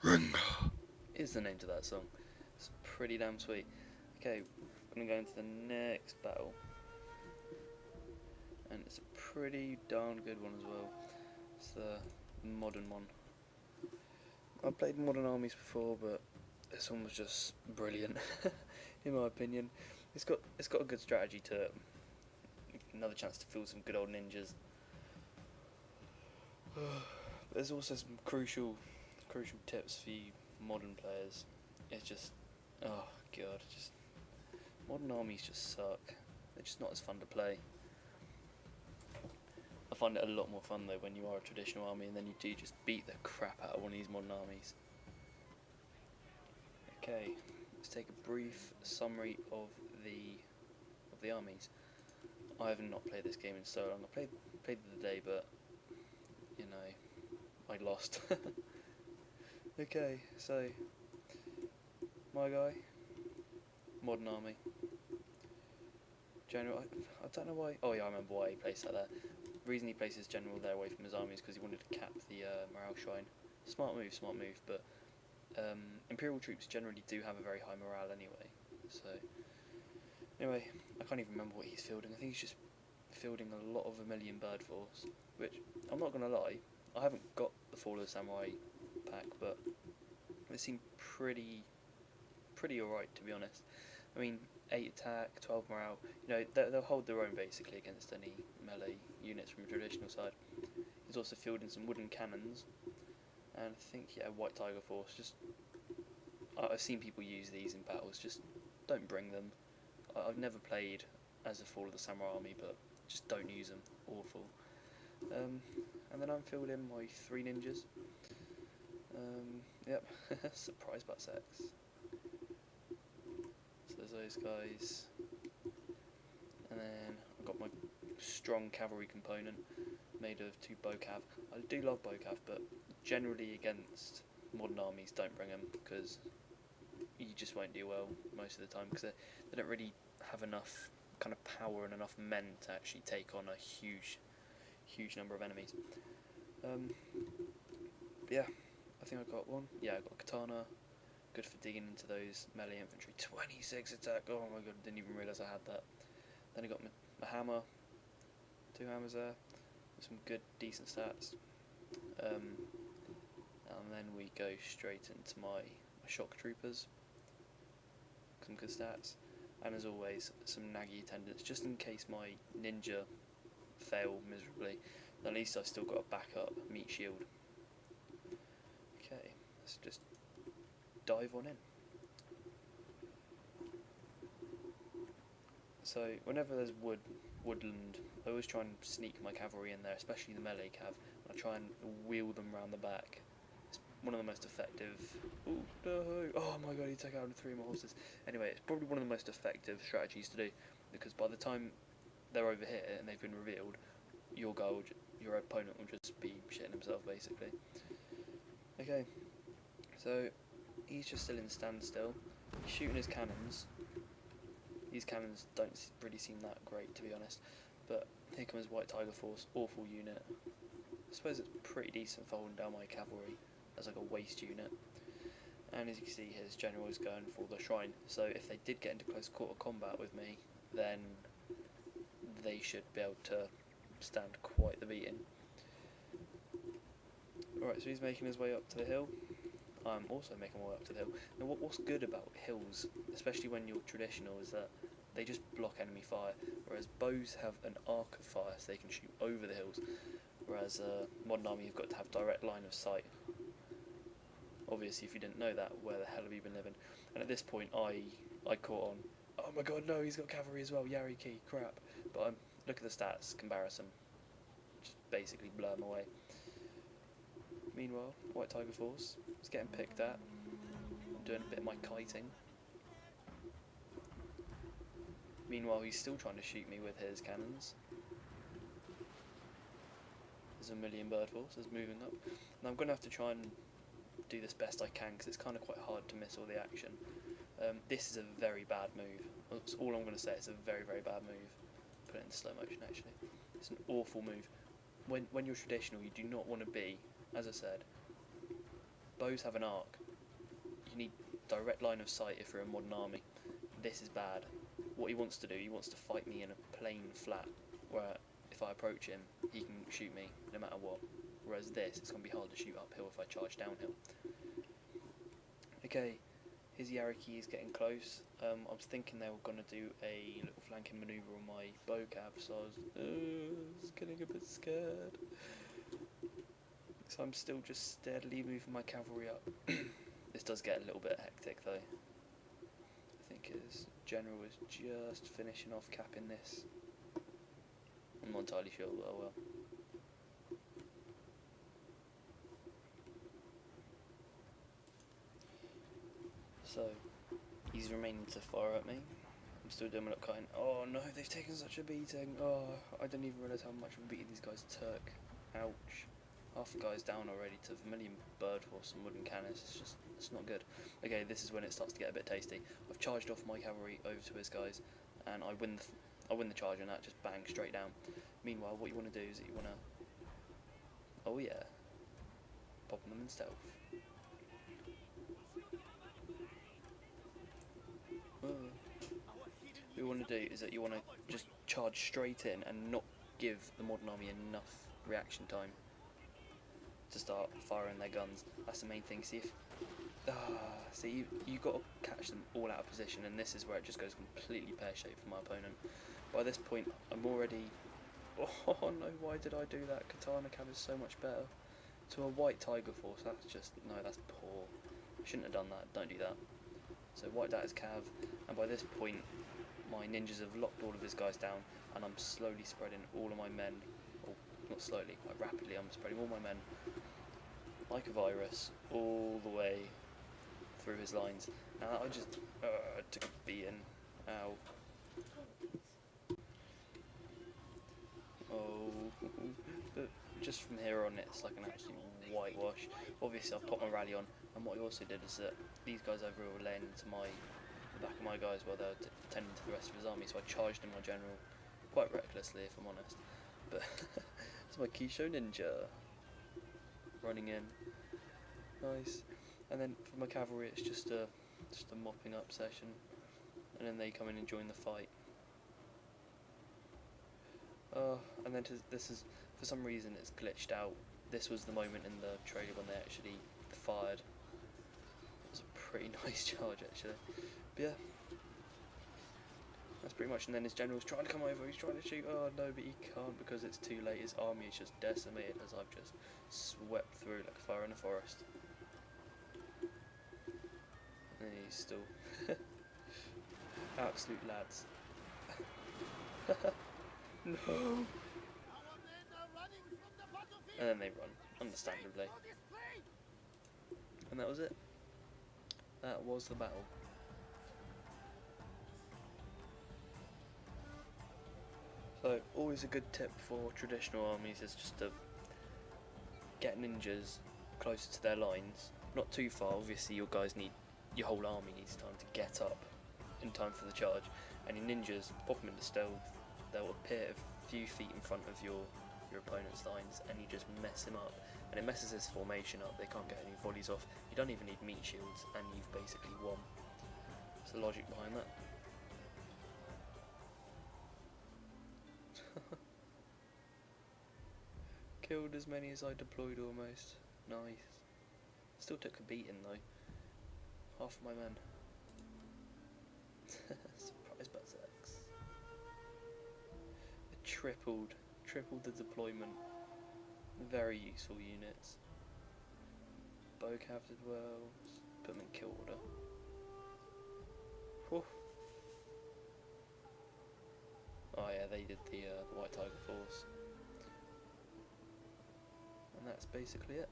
Ring is the name to that song. It's pretty damn sweet. Okay, I'm gonna go into the next battle, and it's a pretty darn good one as well. It's the modern one. I've played modern armies before, but this one was just brilliant, in my opinion. It's got a good strategy to it. Another chance to field some good old ninjas. There's also some crucial tips for you modern players. It's just, oh god, just modern armies just suck. They're just not as fun to play. I find it a lot more fun though when you are a traditional army and then you do just beat the crap out of one of these modern armies. Okay, let's take a brief summary of the armies. I have not played this game in so long. I played it the day, but you know, I lost. Okay, so my guy, modern army. General, I don't know why. Oh yeah, I remember why he placed that there. The reason he places general there away from his army is because he wanted to cap the morale shrine. Smart move, but Imperial troops generally do have a very high morale anyway. So anyway, I can't even remember what he's fielding. I think he's just fielding a lot of Vermilion Bird Force, which I'm not gonna lie, I haven't got the Fall of the Samurai pack, but they seem pretty alright to be honest. I mean, 8 attack, 12 morale, you know, they'll hold their own basically against any melee units from a traditional side. He's also fielding some wooden cannons, and I think, yeah, White Tiger Force. Just, I've seen people use these in battles, just don't bring them. I've never played as a Fall of the Samurai army, but just don't use them, awful. And then I'm fielding my 3 ninjas. Yep, surprise butt sex. So there's those guys, and then I've got my strong cavalry component made of 2 bowcav. I do love bowcav, but generally against modern armies don't bring them because you just won't do well most of the time because they don't really have enough kind of power and enough men to actually take on a huge number of enemies. Yeah, I think I got one. Yeah, I got a katana. Good for digging into those melee infantry. 26 attack. Oh my god, didn't even realise I had that. Then I got my hammer. 2 hammers there. With some good, decent stats. And then we go straight into my shock troopers. Some good stats. And as always, some naggy attendants, just in case my ninja fail miserably. At least I've still got a backup meat shield. Okay, let's just dive on in. So whenever there's woodland, I always try and sneak my cavalry in there, especially the melee cav. I try and wheel them round the back. It's one of the most effective. Ooh, no! Oh my god, he took out 3 of my horses. Anyway, it's probably one of the most effective strategies to do because by the time they're over here and they've been revealed, your opponent will just be shitting himself basically. Okay, so he's just still in standstill. He's shooting his cannons. These cannons don't really seem that great to be honest, but here comes White Tiger Force, awful unit. I suppose it's pretty decent for holding down my cavalry as like a waste unit. And as you can see, his general is going for the shrine, so if they did get into close quarter combat with me, then they should be able to stand quite the beating. Alright, so he's making his way up to the hill. I'm also making my way up to the hill. Now what's good about hills, especially when you're traditional, is that they just block enemy fire, whereas bows have an arc of fire so they can shoot over the hills, whereas modern army you've got to have direct line of sight. Obviously if you didn't know that, where the hell have you been living? And at this point I caught on, oh my god no, he's got cavalry as well, Yariki, crap. But look at the stats comparison, just basically blur them away. Meanwhile, White Tiger Force is getting picked at. I'm doing a bit of my kiting. Meanwhile, he's still trying to shoot me with his cannons. There's a Vermilion Bird Force is moving up. And I'm going to have to try and do this best I can because it's kind of quite hard to miss all the action. This is a very bad move. That's all I'm going to say. It's a very bad move. Put it in slow motion actually. It's an awful move. When you're traditional, you do not want to be, as I said, bows have an arc. You need direct line of sight if you're a modern army. This is bad. What he wants to do, he wants to fight me in a plain flat, where if I approach him, he can shoot me no matter what. Whereas this, it's going to be hard to shoot uphill if I charge downhill. Okay, his Yariki is getting close. I was thinking they were going to do a little flanking manoeuvre on my bow cav, so I was getting a bit scared. So I'm still just steadily moving my cavalry up. This does get a little bit hectic though. I think his general is just finishing off capping this. I'm not entirely sure, but oh well. So, he's remaining to fire at me. I'm still doing my kind. Oh no, they've taken such a beating. Oh, I didn't even realise how much of a beating these guys took. Ouch. Half the guys down already to Vermilion Bird Horse and Wooden Cannons. It's not good. Okay, this is when it starts to get a bit tasty. I've charged off my cavalry over to his guys, and I win the charge on that, just bang, straight down. Meanwhile, what you want to do is that you want to... Oh yeah. Popping them in stealth. What you want to do is that you want to just charge straight in and not give the modern army enough reaction time to start firing their guns. That's the main thing. See you got to catch them all out of position, and this is where it just goes completely pear-shaped for my opponent. By this point, I'm already... Oh no, why did I do that? Katana Cav is so much better. To a white tiger force, that's just... No, that's poor. I shouldn't have done that. Don't do that. So wiped out his cav, and by this point my ninjas have locked all of his guys down, and I'm slowly spreading all of my men, or not slowly, quite rapidly, I'm spreading all my men like a virus all the way through his lines. Now I just took a beating. Ow. Oh, but just from here on it's like an absolute whitewash. Obviously I've popped my rally on, and what I also did is that these guys over here were laying into the back of my guys while they were tending to the rest of his army, so I charged in my general quite recklessly if I'm honest. But it's my Kisho Ninja running in. Nice. And then for my cavalry it's just a mopping up session, and then they come in and join the fight. And then this is, for some reason it's glitched out. This was the moment in the trailer when they actually fired. It was a pretty nice charge actually. But yeah, that's pretty much. And then his general's trying to come over, he's trying to shoot. Oh no, but he can't because it's too late. His army is just decimated as I've just swept through like fire in a forest. And he's still absolute lads. No. And then they run, understandably. And that was it. That was the battle. So, always a good tip for traditional armies is just to get ninjas closer to their lines. Not too far, obviously your whole army needs time to get up in time for the charge. And your ninjas, pop them into stealth, they'll appear a few feet in front of your opponent's lines, and you just mess him up, and it messes his formation up. They can't get any volleys off. You don't even need meat shields, and you've basically won. It's the logic behind that. Killed as many as I deployed almost. Nice. Still took a beating though. Half of my men. Surprise berserks. Tripled the deployment. Very useful units. Bow cav did well. Put them in kill order. Whew. Oh yeah, they did the White Tiger Force. And that's basically it.